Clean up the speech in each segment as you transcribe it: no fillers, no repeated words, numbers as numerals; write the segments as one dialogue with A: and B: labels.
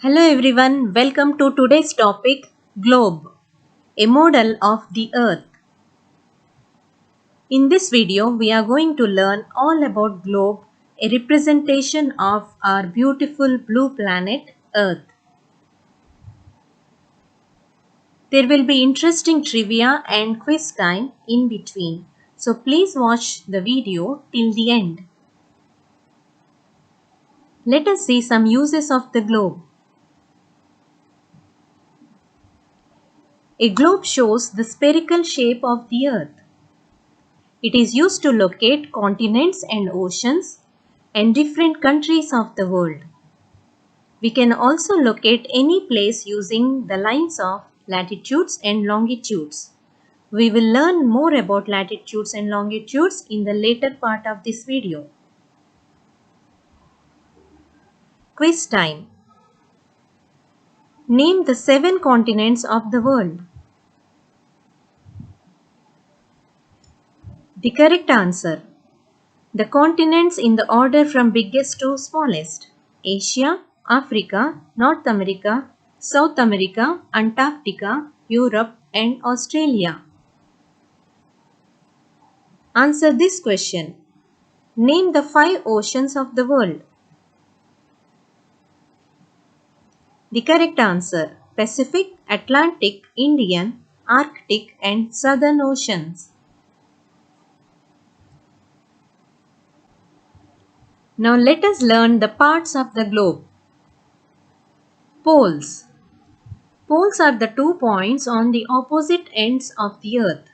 A: Hello everyone, welcome to today's topic Globe, a model of the Earth. In this video, we are going to learn all about Globe, a representation of our beautiful blue planet Earth. There will be interesting trivia and quiz time in between, so please watch the video till the end. Let us see some uses of the globe. A globe shows the spherical shape of the Earth. It is used to locate continents and oceans and different countries of the world. We can also locate any place using the lines of latitudes and longitudes. We will learn more about latitudes and longitudes in the later part of this video. Quiz time. Name the 7 continents of the world. The correct answer. The continents in the order from biggest to smallest: Asia, Africa, North America, South America, Antarctica, Europe and Australia. Answer this question. Name the 5 oceans of the world. The correct answer: Pacific, Atlantic, Indian, Arctic and Southern Oceans. Now let us learn the parts of the globe. Poles. Poles are the 2 points on the opposite ends of the Earth,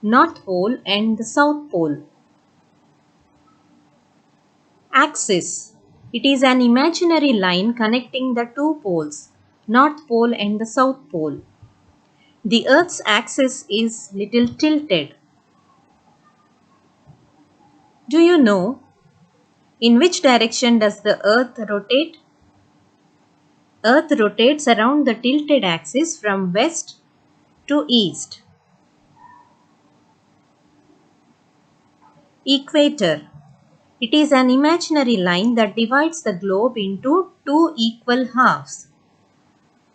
A: North Pole and the South Pole. Axis. It is an imaginary line connecting the 2 poles, North Pole and the South Pole. The Earth's axis is little tilted. Do you know in which direction does the Earth rotate? Earth rotates around the tilted axis from west to east. Equator. It is an imaginary line that divides the globe into 2 equal halves.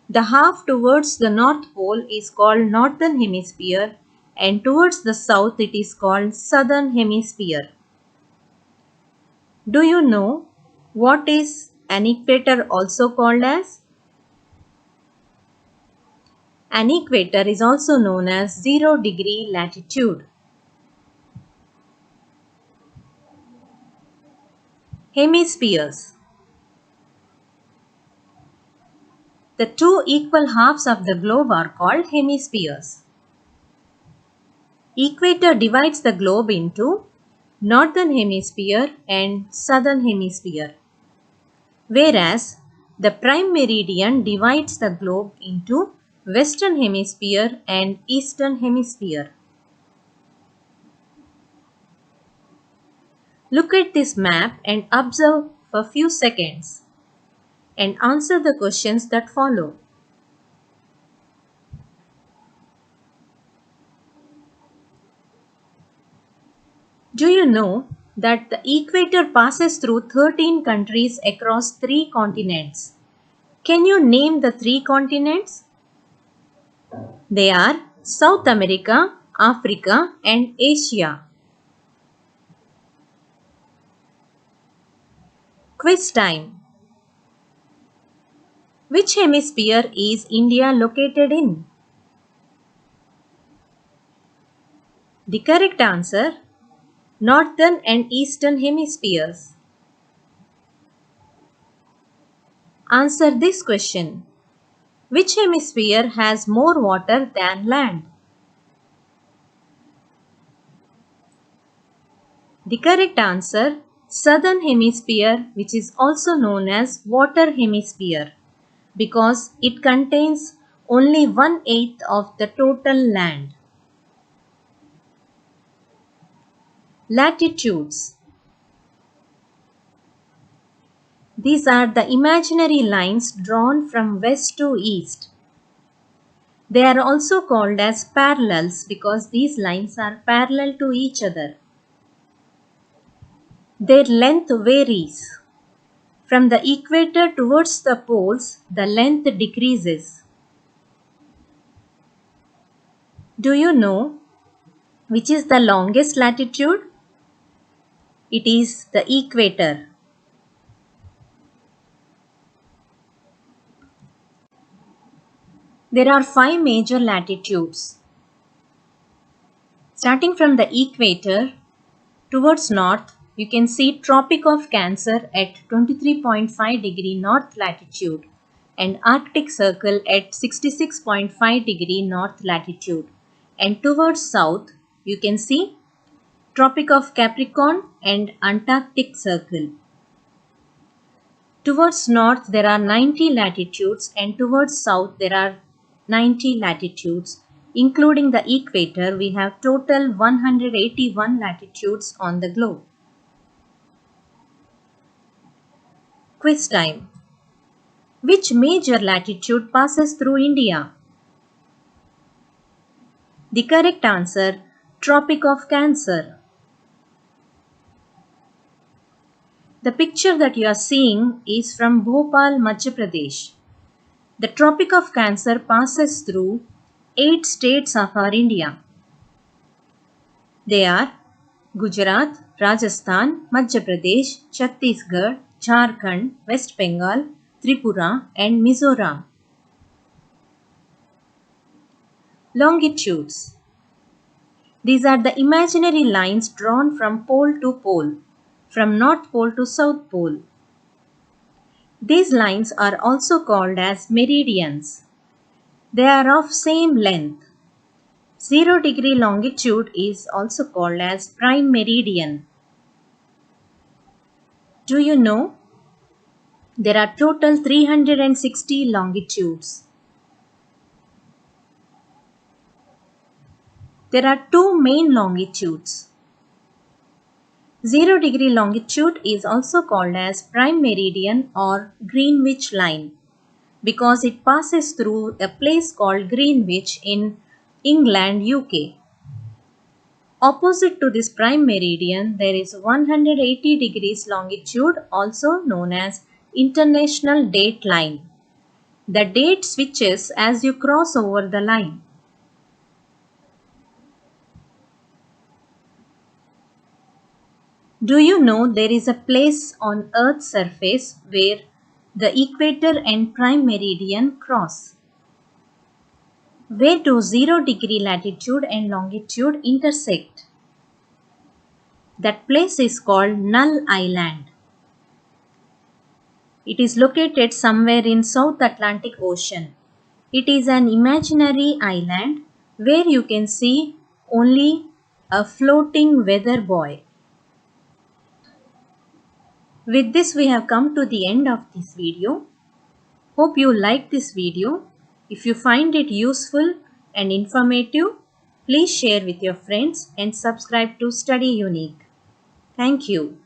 A: The half towards the North Pole is called Northern Hemisphere and towards the South it is called Southern Hemisphere. Do you know what is an equator also called as? An equator is also known as 0-degree latitude. Hemispheres. The 2 equal halves of the globe are called hemispheres. Equator divides the globe into Northern Hemisphere and Southern Hemisphere, whereas the prime meridian divides the globe into Western Hemisphere and Eastern Hemisphere. Look at this map and observe for a few seconds and answer the questions that follow. Do you know that the equator passes through 13 countries across 3 continents? Can you name the 3 continents? They are South America, Africa and Asia. Quiz time. Which hemisphere is India located in? The correct answer: Northern and Eastern Hemispheres. Answer this question. Which hemisphere has more water than land? The correct answer: Southern Hemisphere, which is also known as Water Hemisphere, because it contains only 1/8 of the total land. Latitudes. These are the imaginary lines drawn from west to east. They are also called as parallels because these lines are parallel to each other. Their length varies. From the equator towards the poles, the length decreases. Do you know which is the longest latitude? It is the equator. There are 5 major latitudes. Starting from the equator towards north, you can see Tropic of Cancer at 23.5 degree north latitude and Arctic Circle at 66.5 degree north latitude. And towards south, you can see Tropic of Capricorn and Antarctic Circle. Towards north there are 90 latitudes and towards south there are 90 latitudes. Including the equator, we have total 181 latitudes on the globe. Quiz time. Which major latitude passes through India? The correct answer, Tropic of Cancer. The picture that you are seeing is from Bhopal, Madhya Pradesh. The Tropic of Cancer passes through 8 states of our India. They are Gujarat, Rajasthan, Madhya Pradesh, Chhattisgarh, Jharkhand, West Bengal, Tripura and Mizoram. Longitudes. These are the imaginary lines drawn from pole to pole, from North Pole to South Pole. These lines are also called as meridians. They are of same length. 0 degree longitude is also called as prime meridian. Do you know? There are total 360 longitudes. There are two main longitudes. 0 degree longitude is also called as prime meridian or Greenwich line because it passes through a place called Greenwich in England, UK. Opposite to this prime meridian, there is 180 degrees longitude, also known as international date line. The date switches as you cross over the line. Do you know there is a place on Earth's surface where the equator and prime meridian cross? Where do 0 degree latitude and longitude intersect? That place is called Null Island. It is located somewhere in South Atlantic Ocean. It is an imaginary island where you can see only a floating weather buoy. With this we have come to the end of this video. Hope you like this video. If you find it useful and informative, please share with your friends and subscribe to Study Unique. Thank you.